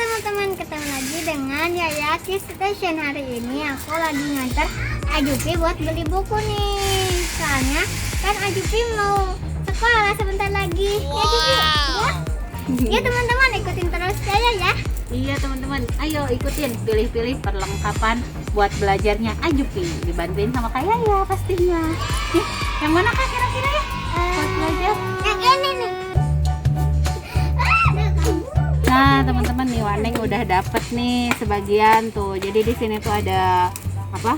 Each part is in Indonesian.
teman-teman, ketemu lagi dengan Yaya Kids Station. Hari ini aku lagi ngantar Ajupi buat beli buku nih. Soalnya kan Ajupi mau sekolah sebentar lagi. Ya Ajupi, ya? Ya teman-teman, ikutin terus saya ya. Iya teman-teman, ayo ikutin pilih-pilih perlengkapan buat belajarnya Ajupi. Dibantuin sama Kak Yaya pastinya. Nih, yang mana Kak kira-kira ya? Buat belajar. Yang ini nih. Nah teman-teman nih Waneng udah dapet nih sebagian tuh. Jadi di sini tuh ada apa?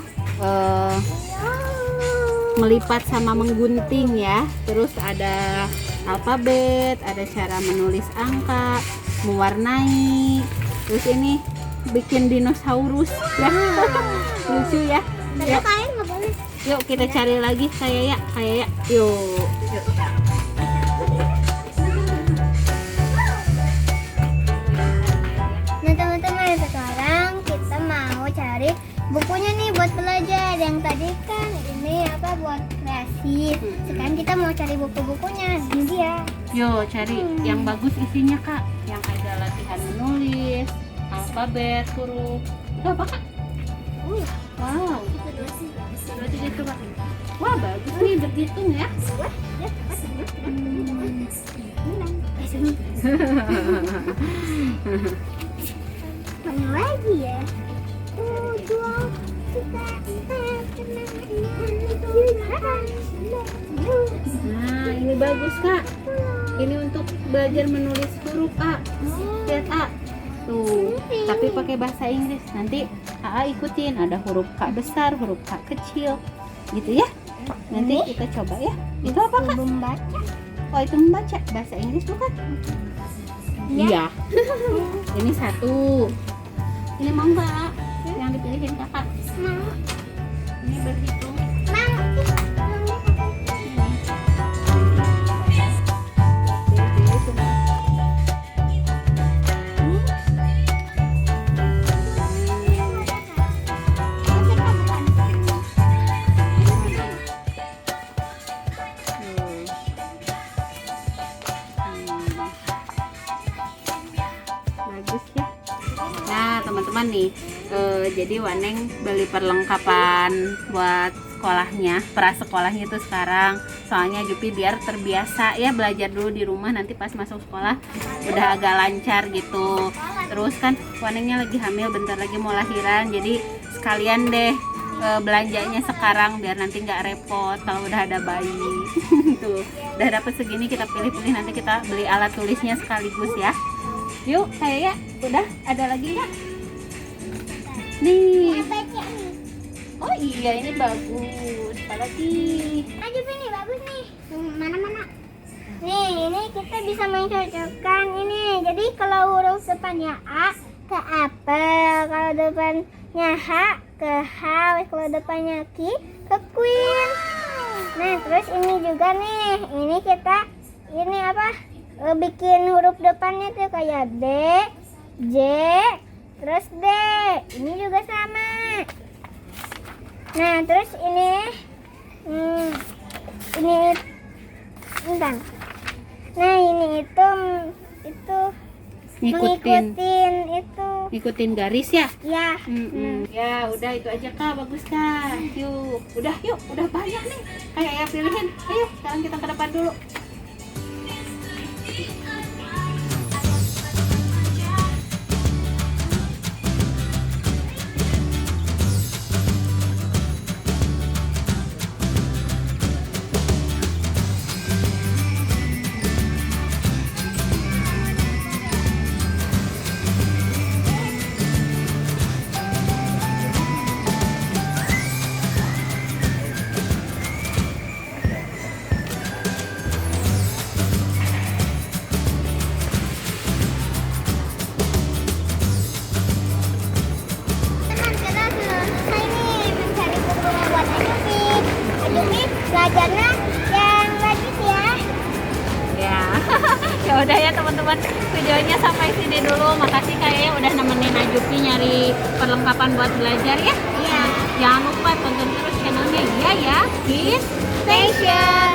Melipat sama menggunting ya. Terus ada alfabet, ada cara menulis angka, mewarnai. Terus ini bikin dinosaurus ya. Lucu ya. Yuk, Kalian nggak boleh. yuk kita cari lagi kayak ya. Yuk. Nah teman-teman, sekarang kita mau cari bukunya nih buat belajar. Yang tadi kan ini apa buat kreasi. Sekarang kita mau cari buku-bukunya. Ini dia. Yuk cari yang bagus isinya Kak. Yang ada latihan menulis, alfabet, huruf. Itu apa Kak? Wow. Coba tiga coba. Wah bagus nih berhitung ya. Mana lagi ya? 1, 2, 3, 4, 5, 6, 7, 8, 9, 10. Nah ini bagus Kak. Ini untuk belajar menulis huruf A. Lihat A. Tuh, tapi pakai bahasa Inggris. Nanti AA ikutin. Ada huruf K besar, huruf K kecil, gitu ya. Nanti kita coba ya. Itu apa Kak? Membaca. Oh itu membaca. Bahasa Inggris bukan? Iya. Ini satu. Ini mau nggak? Yang dipilihin kakak. Mau. Ini berhitung. Pilih-pilih semua. Bagus ya. Nah teman-teman nih, jadi Waneng beli perlengkapan buat sekolahnya, prasekolahnya itu sekarang. Soalnya Jupi biar terbiasa ya belajar dulu di rumah, nanti pas masuk sekolah udah agak lancar gitu. Terus kan Wanengnya lagi hamil, bentar lagi mau lahiran, jadi sekalian deh belanjanya sekarang biar nanti nggak repot kalau udah ada bayi. Tuh, udah dapet segini kita pilih-pilih, nanti kita beli alat tulisnya sekaligus ya. Yuk, kayak udah ada lagi nggak? Nih. Baca nih. Oh iya ini bagus. Apalagi? Ajupi nih bagus nih. Mana-mana. Nih, ini kita bisa mencocokkan ini. Jadi kalau huruf depannya A ke apel, kalau depannya H ke H, kalau depannya Q ke queen. Nah, terus ini juga nih. Ini kita ini apa? Bikin huruf depannya tuh kayak B, J, terus D. Ini juga sama. Nah, terus ini bentar. Nah, ini itu Ngikutin garis ya? ya. Ya udah itu aja Kak, bagus Kak. Yuk, udah banyak nih. Kayak ya pilihin. Ayo, sekarang kita ke depan dulu. Teman, kita selesai nih mencari buku buat Ajupi. Ajupi belajarnya yang bagus ya. Ya. Ya udah ya teman-teman, videonya sampai sini dulu. Makasih kayaknya udah nemenin Ajupi nyari perlengkapan buat belajar ya. Iya. Jangan lupa tonton terus channelnya ya Kids Station.